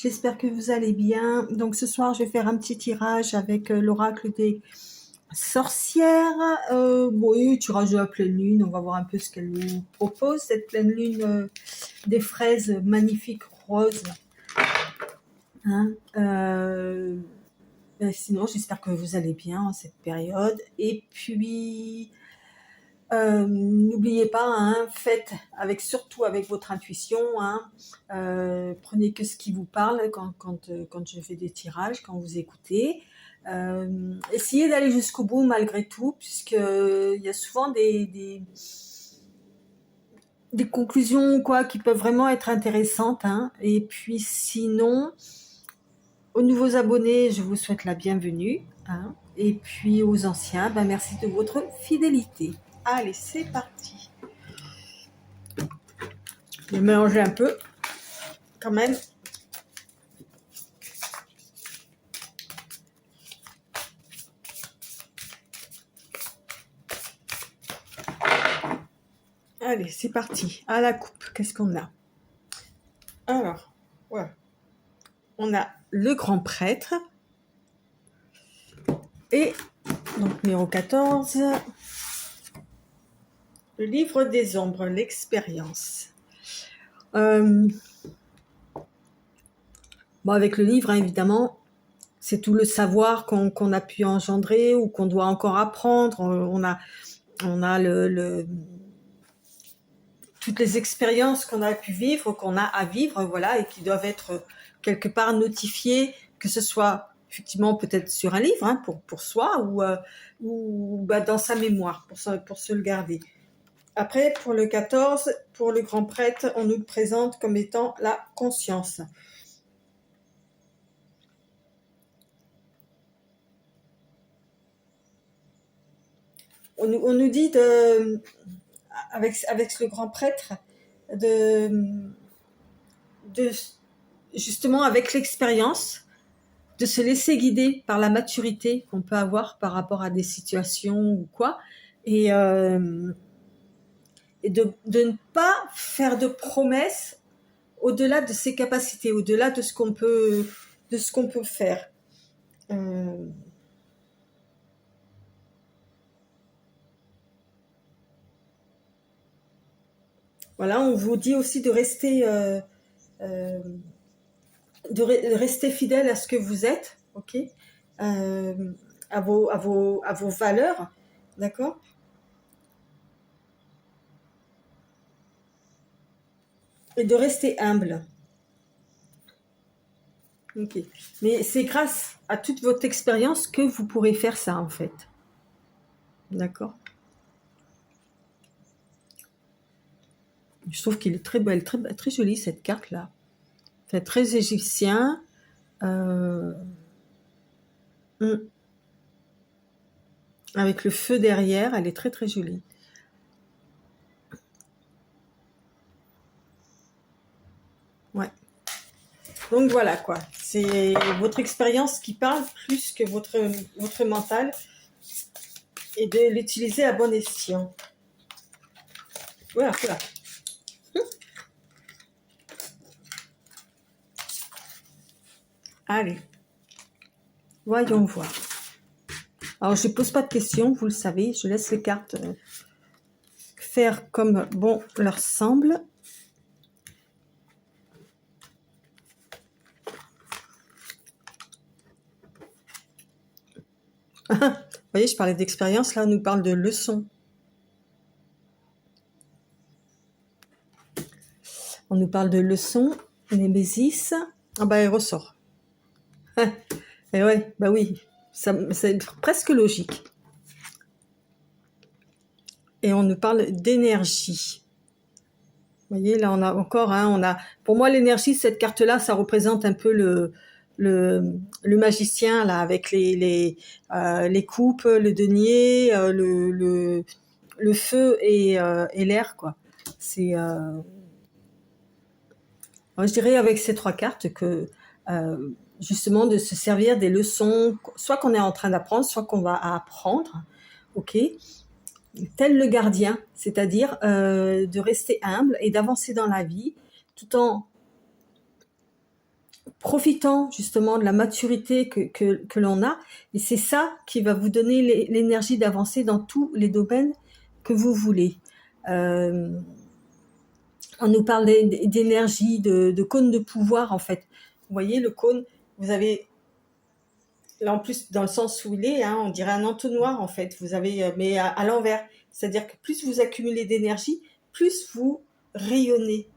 J'espère que vous allez bien. Donc ce soir, je vais faire un petit tirage avec l'oracle des sorcières. Oui, tirage de la pleine lune. On va voir un peu ce qu'elle nous propose. Cette pleine lune des fraises magnifiques roses. Hein. Sinon, j'espère que vous allez bien en cette période. Et puis, n'oubliez pas, hein, faites surtout avec votre intuition, hein, prenez que ce qui vous parle quand je fais des tirages, quand vous écoutez. Essayez d'aller jusqu'au bout malgré tout, puisqu'il y a souvent des conclusions quoi, qui peuvent vraiment être intéressantes. Hein. Et puis sinon, aux nouveaux abonnés, je vous souhaite la bienvenue. Hein. Et puis aux anciens, merci de votre fidélité. Allez, c'est parti. Je vais mélanger un peu, quand même. Allez, c'est parti. À la coupe, qu'est-ce qu'on a? Alors, ouais. On a le grand prêtre. Et, donc, numéro 14. Le livre des ombres, l'expérience. Avec le livre, hein, évidemment, c'est tout le savoir qu'on a pu engendrer ou qu'on doit encore apprendre. On a toutes les expériences qu'on a pu vivre, qu'on a à vivre, voilà, et qui doivent être quelque part notifiées, que ce soit effectivement peut-être sur un livre, hein, pour soi, ou dans sa mémoire, pour se le garder. Après, pour le 14, pour le grand prêtre, on nous le présente comme étant la conscience. On nous dit avec le grand prêtre de justement avec l'expérience de se laisser guider par la maturité qu'on peut avoir par rapport à des situations ou quoi, et de ne pas faire de promesses au-delà de ses capacités, au-delà de ce qu'on peut faire. Voilà, on vous dit aussi de rester rester fidèle à ce que vous êtes, ok, à vos valeurs, d'accord. Et de rester humble. Ok. Mais c'est grâce à toute votre expérience que vous pourrez faire ça, en fait. D'accord. Je trouve qu'il est très belle, très, très jolie cette carte-là. C'est très égyptien. Avec le feu derrière, elle est très très jolie. Ouais. Donc voilà quoi, c'est votre expérience qui parle plus que votre mental, et de l'utiliser à bon escient. Voilà, voilà. Allez, voyons voir. Alors je ne pose pas de questions, vous le savez, je laisse les cartes faire comme bon leur semble. Vous voyez, je parlais d'expérience, là on nous parle de leçons. On nous parle de leçons, Némésis. Ah bah elle ressort. Et ouais, bah oui, c'est presque logique. Et on nous parle d'énergie. Vous voyez, là on a encore, hein, pour moi l'énergie, cette carte-là, ça représente un peu le magicien là, avec les coupes, le denier, le feu et l'air, quoi. C'est je dirais avec ces trois cartes que justement de se servir des leçons, soit qu'on est en train d'apprendre, soit qu'on va apprendre, ok, tel le gardien, c'est-à-dire de rester humble et d'avancer dans la vie tout en profitant justement de la maturité que l'on a, et c'est ça qui va vous donner l'énergie d'avancer dans tous les domaines que vous voulez. On nous parle d'énergie, de cône de pouvoir en fait. Vous voyez le cône, vous avez là en plus dans le sens où il est, hein, on dirait un entonnoir en fait. Vous avez mais à l'envers, c'est-à-dire que plus vous accumulez d'énergie, plus vous rayonnez.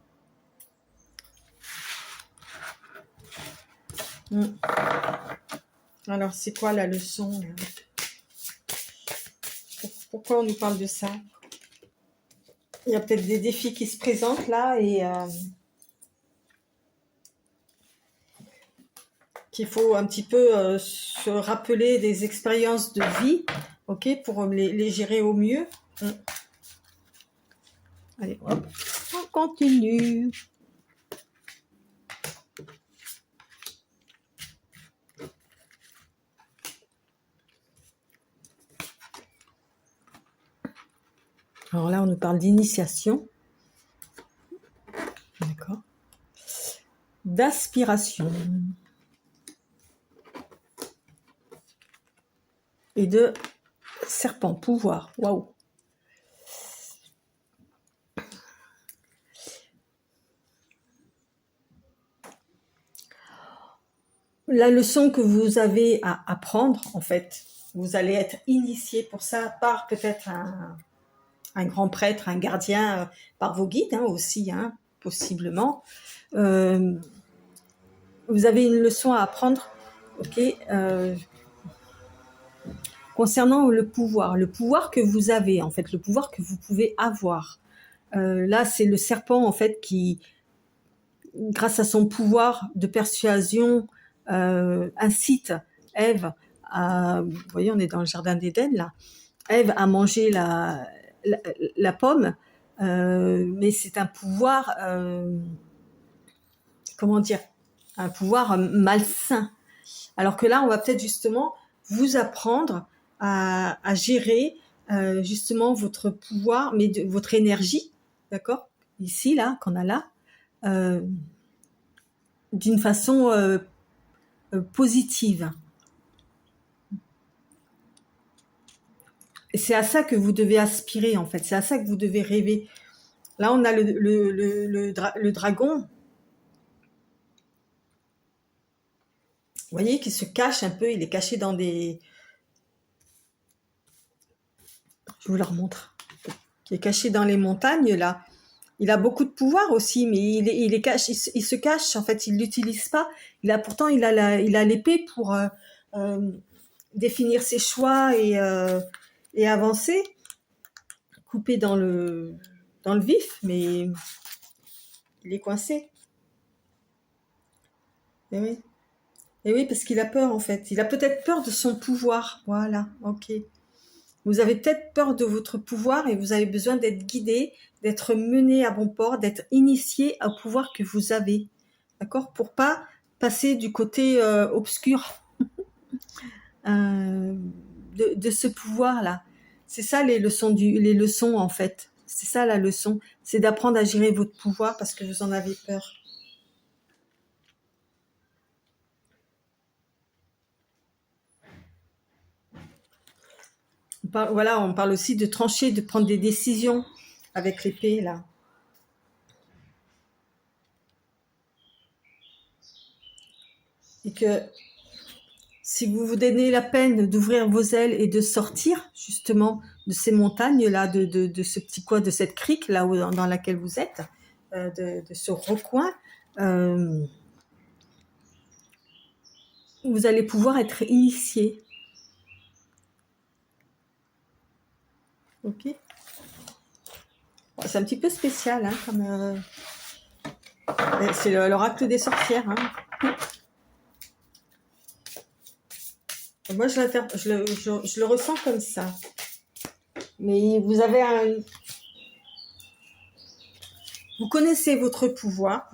Alors, c'est quoi la leçon là? Pourquoi on nous parle de ça? Il y a peut-être des défis qui se présentent là et qu'il faut un petit peu se rappeler des expériences de vie, ok, pour les gérer au mieux. Allez, hop, on continue. Alors là, on nous parle d'initiation. D'accord. D'aspiration. Et de serpent, pouvoir. Waouh. La leçon que vous avez à apprendre, en fait, vous allez être initié pour ça par peut-être un grand prêtre, un gardien, par vos guides hein, aussi, hein, possiblement. Vous avez une leçon à apprendre, ok, concernant le pouvoir que vous avez, en fait, le pouvoir que vous pouvez avoir. Là, c'est le serpent, en fait, qui, grâce à son pouvoir de persuasion, incite Ève à, vous voyez, on est dans le jardin d'Éden, là, Ève a mangé la pomme, mais c'est un pouvoir, comment dire, un pouvoir malsain. Alors que là, on va peut-être justement vous apprendre à gérer justement votre pouvoir, mais votre énergie, d'accord, ici, là, qu'on a là, d'une façon positive. Et c'est à ça que vous devez aspirer, en fait. C'est à ça que vous devez rêver. Là, on a le dragon. Vous voyez qu'il se cache un peu. Il est caché dans des... Je vous le remontre. Il est caché dans les montagnes, là. Il a beaucoup de pouvoir aussi, mais il se cache. En fait, il l'utilise pas. Pourtant, il a l'épée pour définir ses choix et avancer. Coupé dans le vif, mais il est coincé. Et oui. Et oui, parce qu'il a peur en fait. Il a peut-être peur de son pouvoir. Voilà, ok. Vous avez peut-être peur de votre pouvoir et vous avez besoin d'être guidé, d'être mené à bon port, d'être initié au pouvoir que vous avez. D'accord? Pour pas passer du côté obscur de ce pouvoir-là. C'est ça les leçons en fait. C'est ça la leçon. C'est d'apprendre à gérer votre pouvoir parce que vous en avez peur. On parle aussi de trancher, de prendre des décisions avec l'épée, là. Et que si vous vous donnez la peine d'ouvrir vos ailes et de sortir, justement, de ces montagnes-là, de ce petit coin, de cette crique, là où, dans laquelle vous êtes, de ce recoin, vous allez pouvoir être initié. Ok? C'est un petit peu spécial, hein, comme... c'est l'oracle des sorcières, hein. Moi, je le ressens comme ça. Mais vous connaissez votre pouvoir,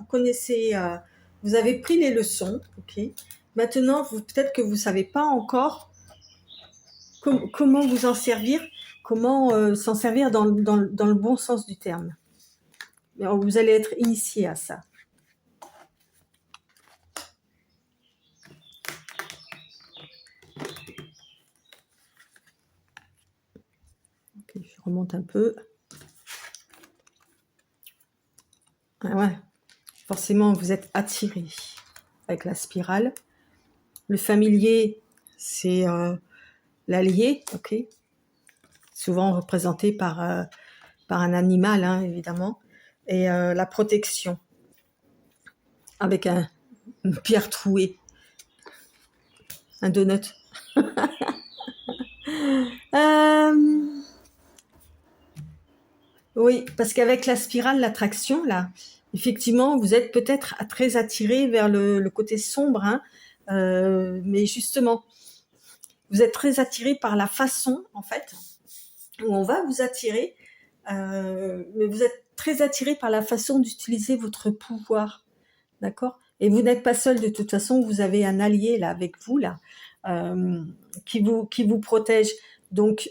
vous avez pris les leçons, ok. Maintenant, peut-être que vous savez pas encore comment vous en servir, comment s'en servir dans le bon sens du terme. Mais vous allez être initié à ça. Ok, je remonte un peu. Ah ouais, forcément, vous êtes attiré avec la spirale. Le familier, c'est l'allié, ok, souvent représenté par un animal, hein, évidemment, et la protection avec une pierre trouée, un donut. Euh, oui, parce qu'avec la spirale, l'attraction, là, effectivement, vous êtes peut-être très attiré vers le côté sombre, hein, mais justement, vous êtes très attiré par la façon, en fait, où on va vous attirer, mais vous êtes très attiré par la façon d'utiliser votre pouvoir, d'accord? Et vous n'êtes pas seul de toute façon, vous avez un allié là avec vous là, qui vous protège. Donc,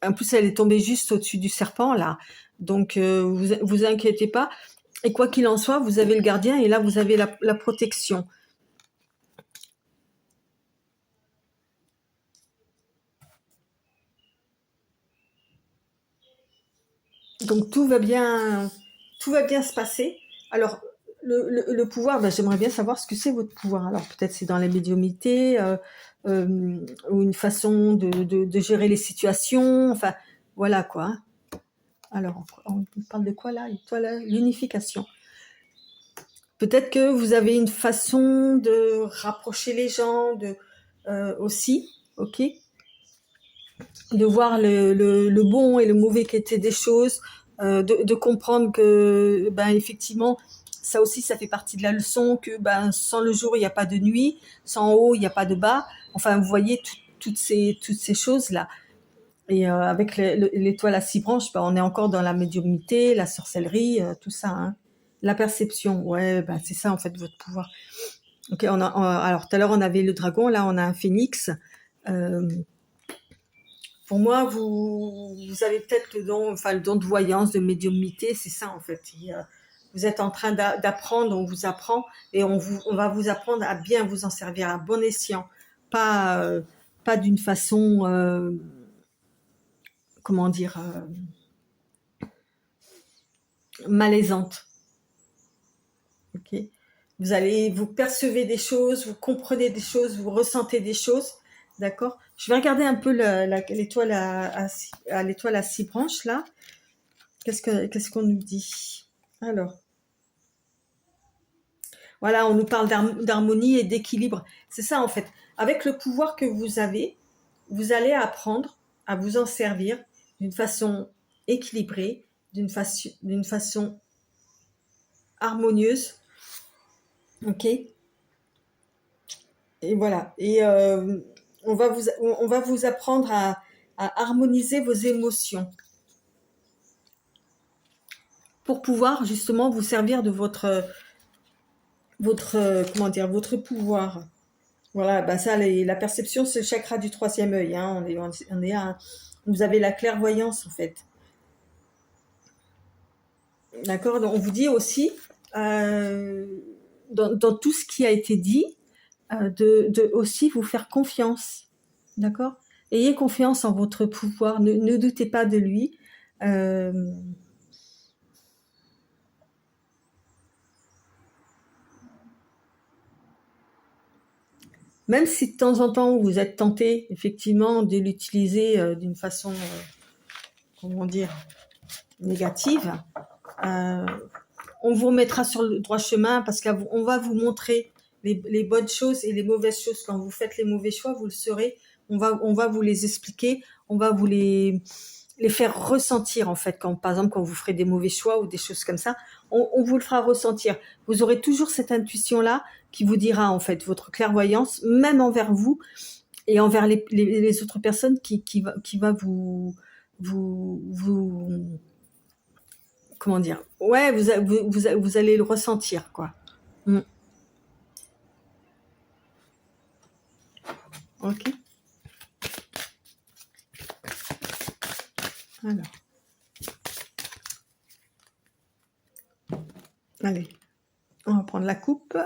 en plus, elle est tombée juste au-dessus du serpent là, donc vous inquiétez pas. Et quoi qu'il en soit, vous avez le gardien et là vous avez la protection. Donc tout va bien se passer. Alors le pouvoir, ben, j'aimerais bien savoir ce que c'est votre pouvoir. Alors peut-être c'est dans la médiumnité ou une façon de gérer les situations. Enfin voilà quoi. Alors on parle de quoi là? L'unification. Peut-être que vous avez une façon de rapprocher les gens, aussi, ok, de voir le bon et le mauvais côté des choses, de comprendre que ben effectivement ça aussi ça fait partie de la leçon, que ben sans le jour il n'y a pas de nuit, sans haut il n'y a pas de bas, enfin vous voyez toutes ces choses là. Et avec l'étoile à 6 branches, ben, on est encore dans la médiumnité, la sorcellerie, tout ça, hein. La perception, ouais, ben c'est ça en fait votre pouvoir. Ok, alors tout à l'heure on avait le dragon, là on a un phénix. Euh, pour moi, vous avez peut-être le don de voyance, de médiumnité, c'est ça en fait. Vous êtes en train d'apprendre, on vous apprend et on va vous apprendre à bien vous en servir à bon escient, pas d'une façon, comment dire, malaisante. Ok. Vous percevez des choses, vous comprenez des choses, vous ressentez des choses, d'accord. Je vais regarder un peu l'étoile l'étoile à 6 branches là. Qu'est-ce qu'on nous dit? Alors, voilà, on nous parle d'harmonie et d'équilibre. C'est ça en fait. Avec le pouvoir que vous avez, vous allez apprendre à vous en servir d'une façon équilibrée, d'une façon harmonieuse, ok. Et voilà. Et on va vous apprendre à harmoniser vos émotions pour pouvoir justement vous servir de comment dire, votre pouvoir. Voilà, bah ça, la perception, c'est le chakra du troisième œil, hein. Vous avez la clairvoyance en fait. D'accord. Donc on vous dit aussi dans tout ce qui a été dit, de aussi vous faire confiance. D'accord. Ayez confiance en votre pouvoir. Ne doutez pas de lui. Euh, Même si de temps en temps vous êtes tenté effectivement de l'utiliser d'une façon, comment dire, négative, euh, on vous remettra sur le droit chemin parce qu'on va vous montrer les bonnes choses et les mauvaises choses. Quand vous faites les mauvais choix, vous le saurez. On va vous les expliquer, on va vous les faire ressentir en fait. Par exemple, quand vous ferez des mauvais choix ou des choses comme ça, on vous le fera ressentir. Vous aurez toujours cette intuition-là qui vous dira en fait votre clairvoyance, même envers vous et envers les autres personnes qui va vous comment dire, ouais, vous allez le ressentir quoi. Mm. Ok. Alors, allez, on va prendre la coupe.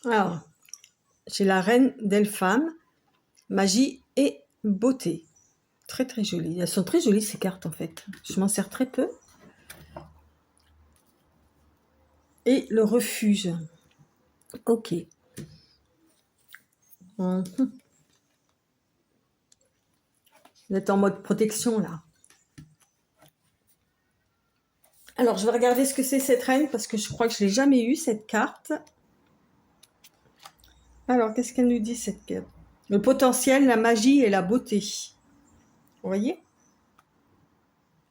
Alors, j'ai la reine d'Elpham, magie et beauté. Très très jolies. Elles sont très jolies ces cartes en fait. Je m'en sers très peu. Et le refuge. Ok. Mhm. Vous êtes en mode protection là. Alors je vais regarder ce que c'est cette reine parce que je crois que je l'ai jamais eu cette carte. Alors qu'est-ce qu'elle nous dit cette carte? Le potentiel, la magie et la beauté. Vous voyez?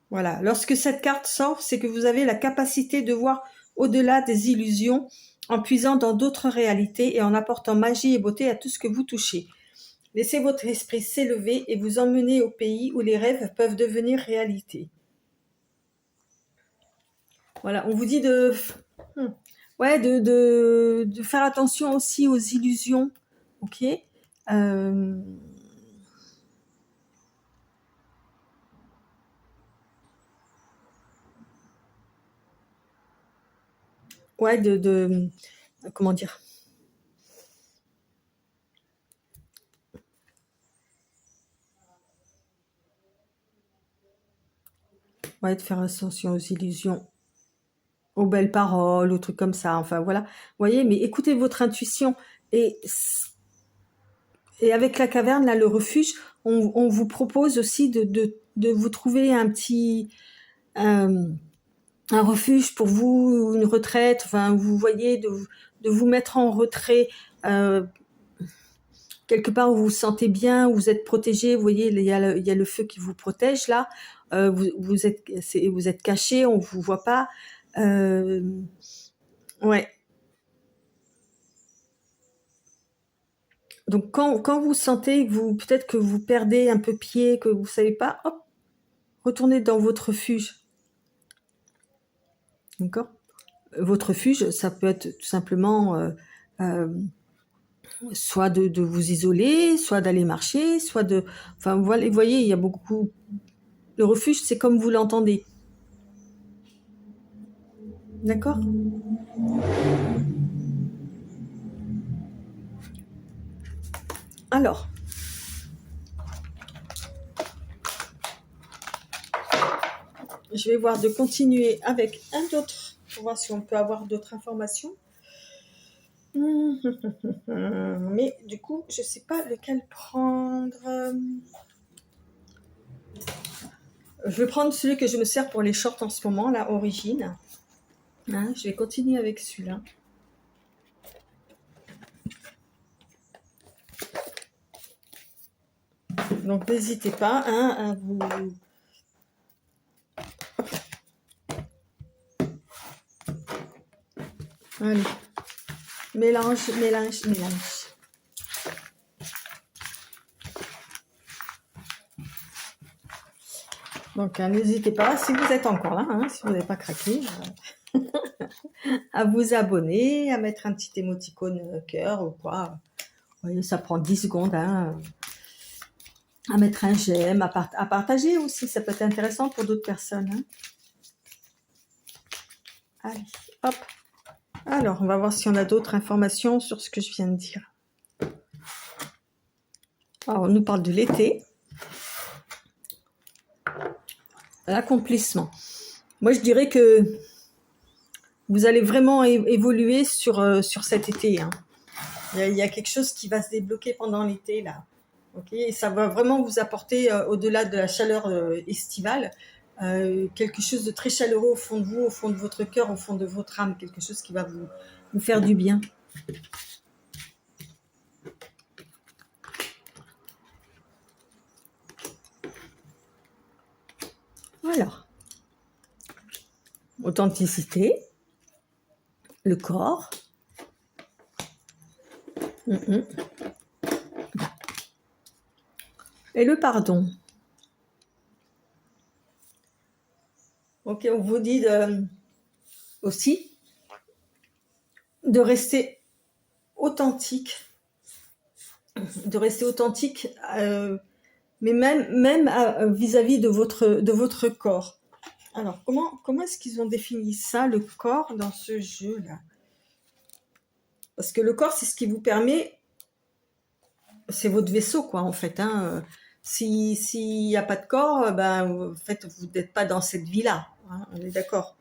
Voilà. Lorsque cette carte sort, c'est que vous avez la capacité de voir au-delà des illusions en puisant dans d'autres réalités et en apportant magie et beauté à tout ce que vous touchez. Laissez votre esprit s'élever et vous emmener au pays où les rêves peuvent devenir réalité. Voilà, on vous dit ouais, de faire attention aussi aux illusions, ok. Ouais, comment dire, ouais, de faire attention aux illusions, aux belles paroles, aux trucs comme ça, enfin voilà. Vous voyez, mais écoutez votre intuition et avec la caverne, là, le refuge, on vous propose aussi de vous trouver un refuge pour vous, une retraite, enfin, vous voyez, de vous mettre en retrait, quelque part où vous vous sentez bien, où vous êtes protégé. Vous voyez, il y a le feu qui vous protège là. Vous êtes caché, on vous voit pas. Ouais. Donc quand vous sentez que peut-être que vous perdez un peu pied, que vous savez pas, hop, retournez dans votre refuge. D'accord? Votre refuge, ça peut être tout simplement soit de vous isoler, soit d'aller marcher, soit de... Enfin, vous voyez, il y a beaucoup... Le refuge, c'est comme vous l'entendez. D'accord? Alors, je vais voir de continuer avec un autre pour voir si on peut avoir d'autres informations. Mais du coup, je ne sais pas lequel prendre. Je vais prendre celui que je me sers pour les shorts en ce moment, la Origine. Hein, je vais continuer avec celui-là. Donc n'hésitez pas à vous... Allez. Mélange, mélange, mélange. Donc n'hésitez pas, si vous êtes encore là, hein, si vous n'avez pas craqué, à vous abonner, à mettre un petit émoticône cœur ou quoi. Vous voyez, ça prend 10 secondes. Hein, à mettre un j'aime, à partager aussi, ça peut être intéressant pour d'autres personnes. Hein. Allez, hop. Alors, on va voir si on a d'autres informations sur ce que je viens de dire. Alors, on nous parle de l'été. L'accomplissement. Moi, je dirais que vous allez vraiment évoluer sur cet été. Hein. Il y a quelque chose qui va se débloquer pendant l'été, là. Okay, et ça va vraiment vous apporter, au-delà de la chaleur estivale, quelque chose de très chaleureux au fond de vous, au fond de votre cœur, au fond de votre âme, quelque chose qui va vous faire du bien. Alors, authenticité, le corps. Et le pardon. Ok, on vous dit aussi de rester authentique, mais même vis-à-vis de votre corps. Alors, comment est-ce qu'ils ont défini ça, le corps, dans ce jeu-là? Parce que le corps, c'est ce qui vous permet, c'est votre vaisseau, quoi, en fait. Hein, S'il n'y a pas de corps, ben, en fait, vous n'êtes pas dans cette vie-là. Hein, on est d'accord.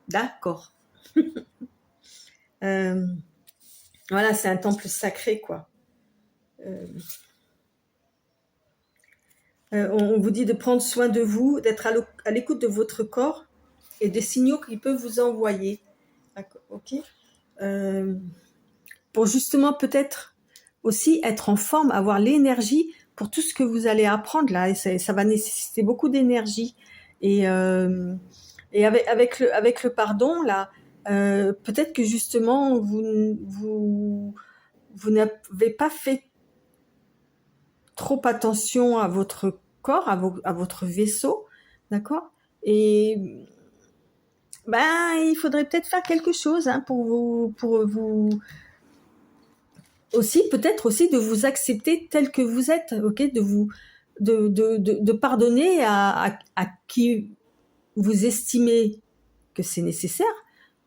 D'accord. Euh, voilà, c'est un temple sacré, quoi. Euh, on vous dit de prendre soin de vous, d'être à l'écoute de votre corps et des signaux qu'il peut vous envoyer. D'accord, ok. Euh, pour justement peut-être aussi être en forme, avoir l'énergie pour tout ce que vous allez apprendre là. Et ça va nécessiter beaucoup d'énergie. Et avec le pardon là, peut-être que justement vous n'avez pas fait trop attention à votre corps, à votre vaisseau, d'accord. Et ben, il faudrait peut-être faire quelque chose hein, pour vous aussi, peut-être aussi de vous accepter tel que vous êtes, ok, de pardonner à qui vous estimez que c'est nécessaire,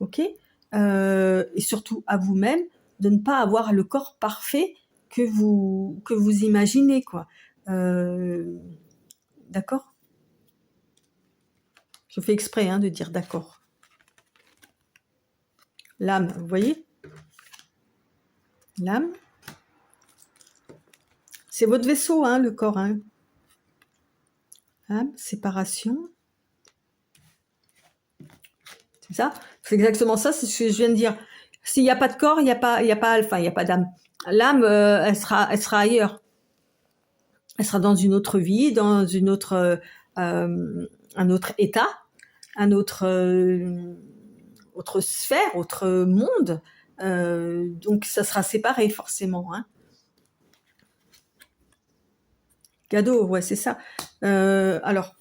ok, et surtout à vous-même de ne pas avoir le corps parfait que vous imaginez, quoi. D'accord. Je fais exprès hein, de dire d'accord. L'âme, vous voyez, l'âme, c'est votre vaisseau, hein, le corps. Hein. Âme, séparation. C'est ça. C'est exactement ça. C'est ce que je viens de dire. S'il n'y a pas de corps, il n'y a pas alpha, il n'y a pas d'âme. L'âme, elle sera ailleurs. Elle sera dans une autre vie, dans une autre, un autre état, un autre, autre sphère, autre monde. Donc ça sera séparé forcément. Hein. Cadeau, ouais, c'est ça. Alors,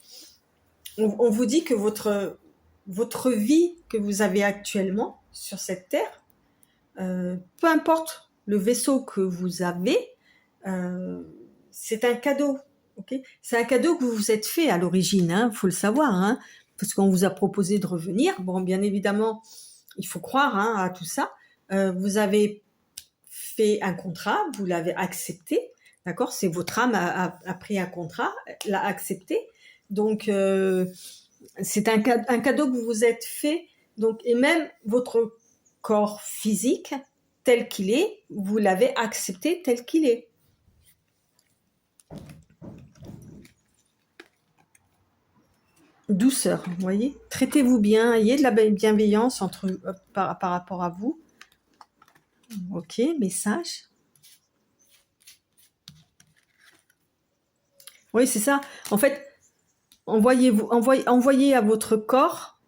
on vous dit que votre vie que vous avez actuellement sur cette terre, peu importe le vaisseau que vous avez, c'est un cadeau. Okay, c'est un cadeau que vous vous êtes fait à l'origine, hein, faut le savoir, hein, parce qu'on vous a proposé de revenir. Bon, bien évidemment, il faut croire hein, à tout ça. Vous avez fait un contrat, vous l'avez accepté, d'accord. C'est votre âme a pris un contrat, l'a accepté. Donc, c'est un cadeau que vous vous êtes fait. Donc, et même votre corps physique tel qu'il est, vous l'avez accepté tel qu'il est. Douceur, vous voyez. Traitez-vous bien, ayez de la bienveillance par rapport à vous. Ok, message. Oui, c'est ça. En fait, envoyez à votre corps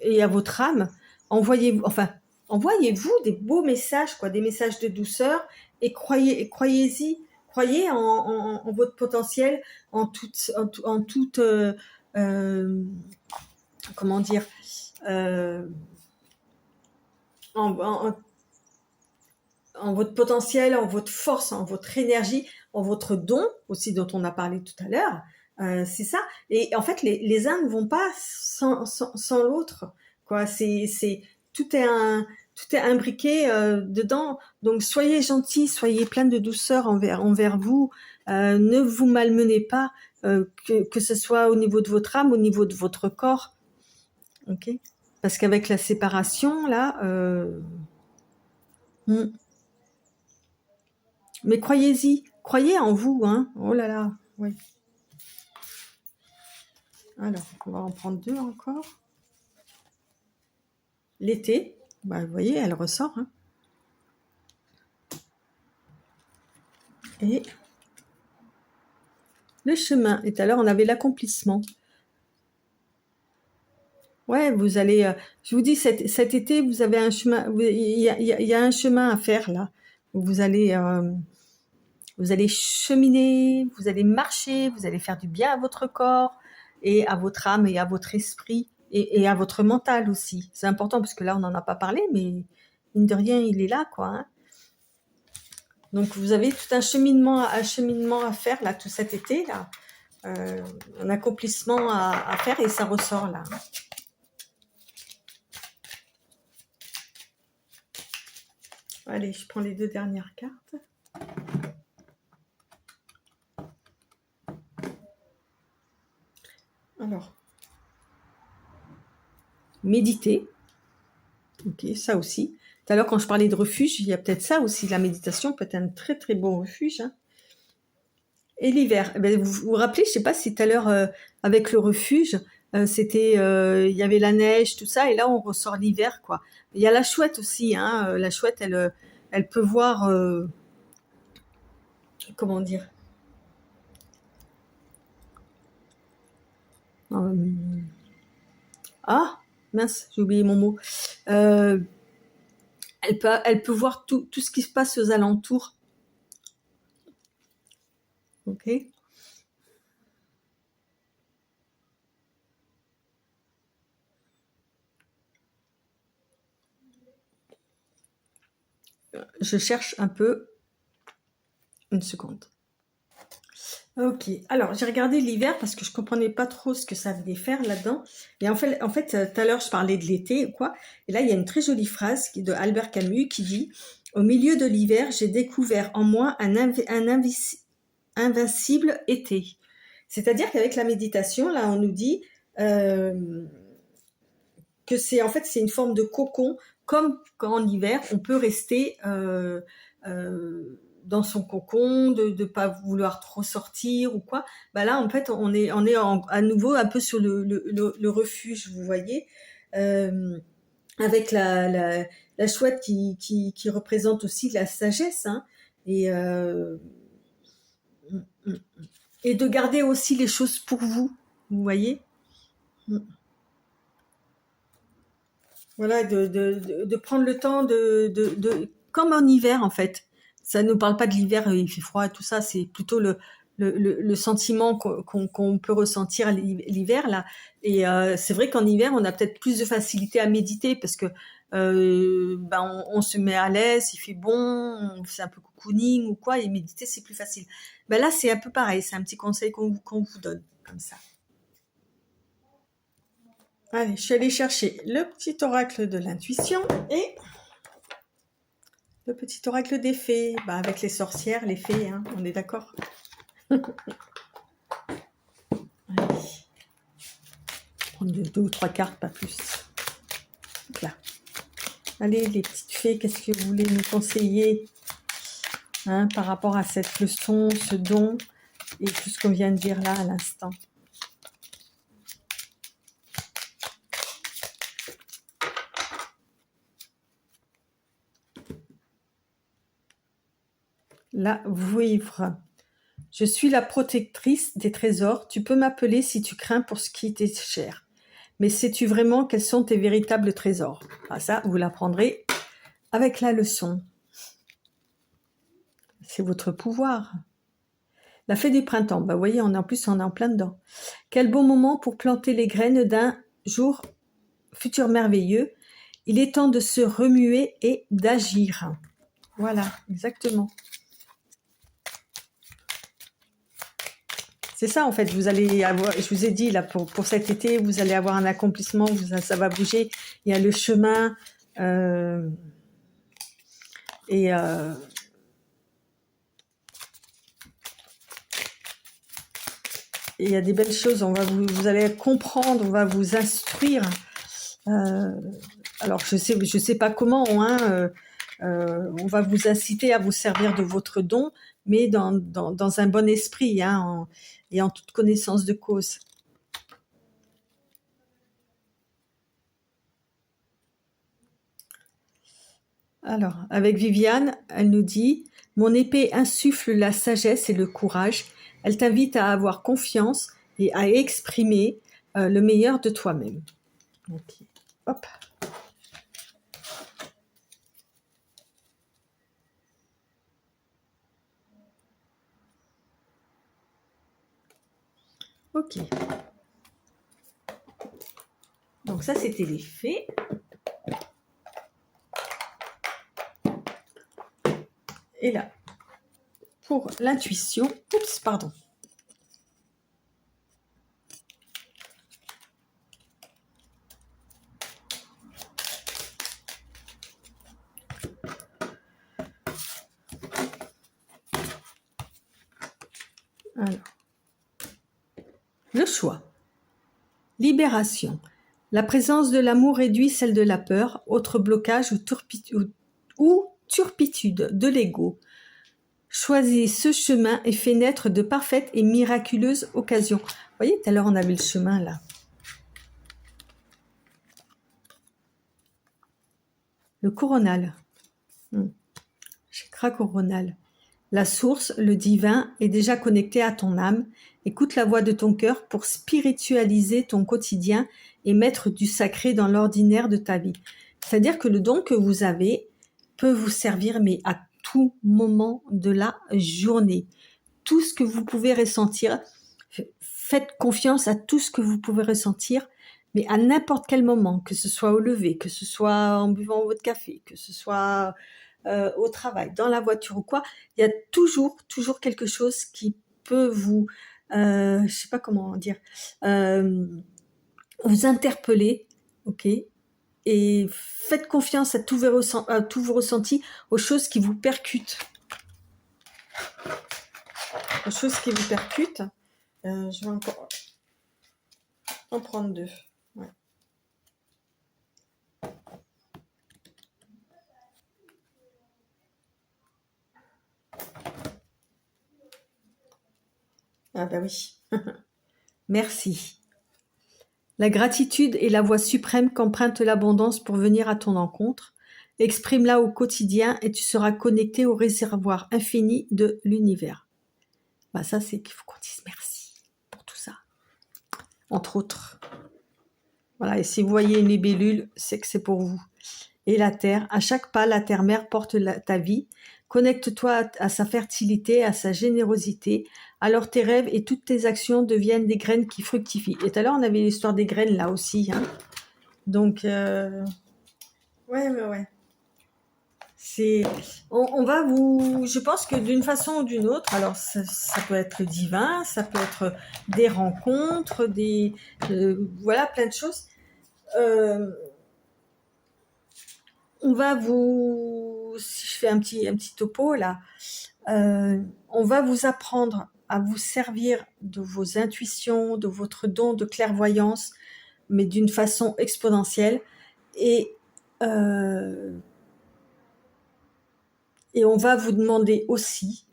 et à votre âme, envoyez-vous des beaux messages, quoi, des messages de douceur, et croyez-y, croyez en votre potentiel, en toute comment dire, euh, en, en votre potentiel, en votre force, en votre énergie, en votre don aussi dont on a parlé tout à l'heure. C'est ça. Et en fait, les uns ne vont pas sans l'autre. Quoi, tout est imbriqué dedans. Donc soyez gentils, soyez plein de douceur envers vous. Ne vous malmenez pas, que ce soit au niveau de votre âme, au niveau de votre corps. Ok. Parce qu'avec la séparation là. Mais croyez-y, croyez en vous, hein. Oh là là, oui. Alors, on va en prendre deux encore. L'été, bah, vous voyez, elle ressort. Hein. Et le chemin. Et tout à l'heure, on avait l'accomplissement. Ouais, vous allez. Je vous dis, cet été, vous avez un chemin. Il y a un chemin à faire là. Vous allez cheminer, vous allez marcher, vous allez faire du bien à votre corps et à votre âme et à votre esprit et à votre mental aussi. C'est important parce que là, on n'en a pas parlé, mais mine de rien, il est là, quoi. Hein. Donc, vous avez tout un cheminement à faire là, tout cet été, là. Un accomplissement à faire et ça ressort là. Allez, je prends les deux dernières cartes. Alors, méditer. Ok, ça aussi. Tout à l'heure, quand je parlais de refuge, il y a peut-être ça aussi. La méditation peut être un très très bon refuge. Hein. Et l'hiver. Eh ben, vous vous rappelez, je sais pas si tout à l'heure, avec le refuge, c'était, il y avait la neige, tout ça, et là on ressort l'hiver, quoi. Il y a la chouette aussi, hein. La chouette, elle peut voir, comment dire. euh, ah, mince, j'ai oublié mon mot. Euh, elle peut voir tout ce qui se passe aux alentours. Ok. Je cherche un peu. Une seconde. Ok, alors j'ai regardé l'hiver parce que je comprenais pas trop ce que ça venait faire là-dedans. Et en fait, tout à l'heure je parlais de l'été ou quoi. Et là il y a une très jolie phrase de Albert Camus qui dit: Au milieu de l'hiver, j'ai découvert en moi un invincible été. C'est-à-dire qu'avec la méditation, là on nous dit euh, que c'est une forme de cocon, comme quand en hiver on peut rester dans son cocon, de pas vouloir trop sortir ou quoi. Bah là en fait on est à nouveau un peu sur le refuge, vous voyez, euh, avec la chouette qui représente aussi la sagesse, hein, et et de garder aussi les choses pour vous, vous voyez. Voilà, de prendre le temps comme en hiver en fait. Ça ne nous parle pas de l'hiver, il fait froid et tout ça, c'est plutôt le sentiment qu'on peut ressentir l'hiver là. Et c'est vrai qu'en hiver, on a peut-être plus de facilité à méditer parce que ben on se met à l'aise, il fait bon, on fait un peu cocooning ou quoi, et méditer c'est plus facile. Ben là, c'est un peu pareil, c'est un petit conseil qu'on vous donne comme ça. Allez, je suis allée chercher le petit oracle de l'intuition et le petit oracle des fées. Bah, avec les sorcières, les fées, hein, on est d'accord. Allez, prendre deux ou trois cartes, pas plus. Là. Allez, les petites fées, qu'est-ce que vous voulez nous conseiller, hein, par rapport à cette leçon, ce don et tout ce qu'on vient de dire là à l'instant? La vouivre. Je suis la protectrice des trésors. Tu peux m'appeler si tu crains pour ce qui t'est cher. Mais sais-tu vraiment quels sont tes véritables trésors? Ah, ça, vous l'apprendrez avec la leçon. C'est votre pouvoir. La fée du printemps. Bah, vous voyez, en plus, on est en plein dedans. Quel beau moment pour planter les graines d'un jour futur merveilleux. Il est temps de se remuer et d'agir. Voilà, exactement. C'est ça en fait, vous allez avoir, je vous ai dit là pour cet été, vous allez avoir un accomplissement, ça va bouger, il y a le chemin euh, et il y a des belles choses, vous allez comprendre, on va vous instruire. Euh, alors je sais pas comment, hein, on va vous inciter à vous servir de votre don, mais dans un bon esprit, hein, et en toute connaissance de cause. Alors, avec Viviane, elle nous dit: Mon épée insuffle la sagesse et le courage. Elle t'invite à avoir confiance et à exprimer le meilleur de toi-même. Ok. Hop. Ok. Donc ça, c'était les faits. Et là, pour l'intuition, oups, pardon. Alors, le choix. Libération. La présence de l'amour réduit celle de la peur, autre blocage ou turpitude de l'ego. Choisis ce chemin et fais naître de parfaites et miraculeuses occasions. Vous voyez, tout à l'heure on avait le chemin là. Le coronal. Chakra coronal. La source, le divin, est déjà connecté à ton âme. Écoute la voix de ton cœur pour spiritualiser ton quotidien et mettre du sacré dans l'ordinaire de ta vie. C'est-à-dire que le don que vous avez peut vous servir, mais à tout moment de la journée. Tout ce que vous pouvez ressentir, faites confiance à tout ce que vous pouvez ressentir, mais à n'importe quel moment, que ce soit au lever, que ce soit en buvant votre café, que ce soit au travail, dans la voiture ou quoi, il y a toujours quelque chose qui peut vous, je sais pas comment dire, vous interpeller, ok, et faites confiance à tous vos ressentis, aux choses qui vous percutent, aux choses qui vous percutent. Je vais encore en prendre deux. Ouais. Ah ben oui. Merci. La gratitude est la voie suprême qu'emprunte l'abondance pour venir à ton encontre. Exprime-la au quotidien et tu seras connecté au réservoir infini de l'univers. Bah ça, c'est qu'il faut qu'on dise merci pour tout ça. Entre autres. Voilà, et si vous voyez une libellule, c'est que c'est pour vous. Et la terre, à chaque pas, la terre-mère porte ta vie. Connecte-toi à sa fertilité, à sa générosité. Alors tes rêves et toutes tes actions deviennent des graines qui fructifient. Et tout à l'heure, on avait l'histoire des graines là aussi. Hein. Donc, ouais. On va vous, je pense que d'une façon ou d'une autre, alors ça peut être divin, ça peut être des rencontres, voilà, plein de choses. On va vous, si je fais un petit topo là, on va vous apprendre à vous servir de vos intuitions, de votre don de clairvoyance, mais d'une façon exponentielle. Et on va vous demander aussi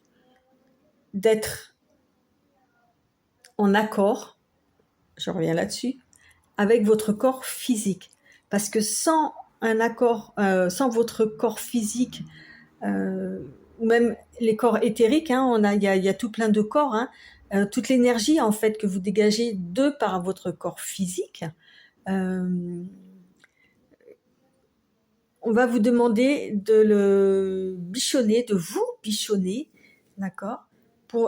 d'être en accord, je reviens là-dessus, avec votre corps physique. Parce que sans un accord, sans votre corps physique, ou même les corps éthériques, hein, il y a tout plein de corps, hein, toute l'énergie en fait que vous dégagez de par votre corps physique, on va vous demander de le bichonner, de vous bichonner, d'accord.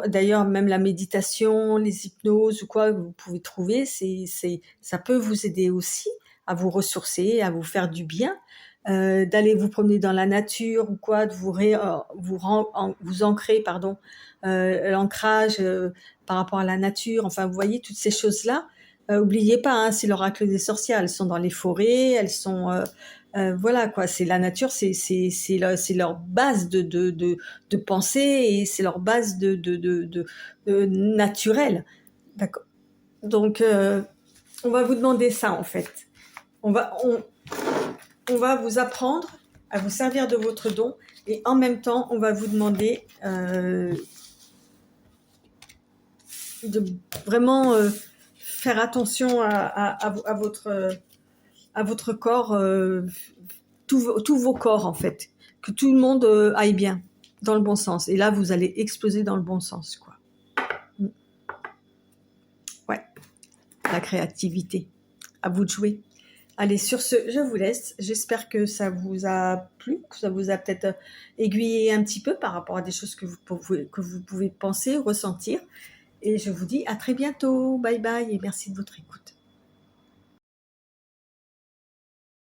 D'ailleurs, même la méditation, les hypnoses ou quoi, vous pouvez trouver, ça peut vous aider aussi à vous ressourcer, à vous faire du bien, d'aller vous promener dans la nature ou quoi, de vous ancrer, pardon, l'ancrage par rapport à la nature. Enfin, vous voyez toutes ces choses-là. Oubliez pas, hein, c'est l'oracle des sorcières. Elles sont dans les forêts, elles sont voilà quoi, c'est la nature, c'est leur base de pensée et c'est leur base de naturel. D'accord. Donc on va vous demander ça en fait. On va vous apprendre à vous servir de votre don et en même temps on va vous demander de vraiment faire attention à votre corps, tous vos corps en fait, que tout le monde aille bien dans le bon sens. Et là, vous allez exploser dans le bon sens, quoi. Ouais, la créativité. À vous de jouer. Allez, sur ce, je vous laisse. J'espère que ça vous a plu, que ça vous a peut-être aiguillé un petit peu par rapport à des choses que vous pouvez penser, ressentir. Et je vous dis à très bientôt. Bye bye et merci de votre écoute.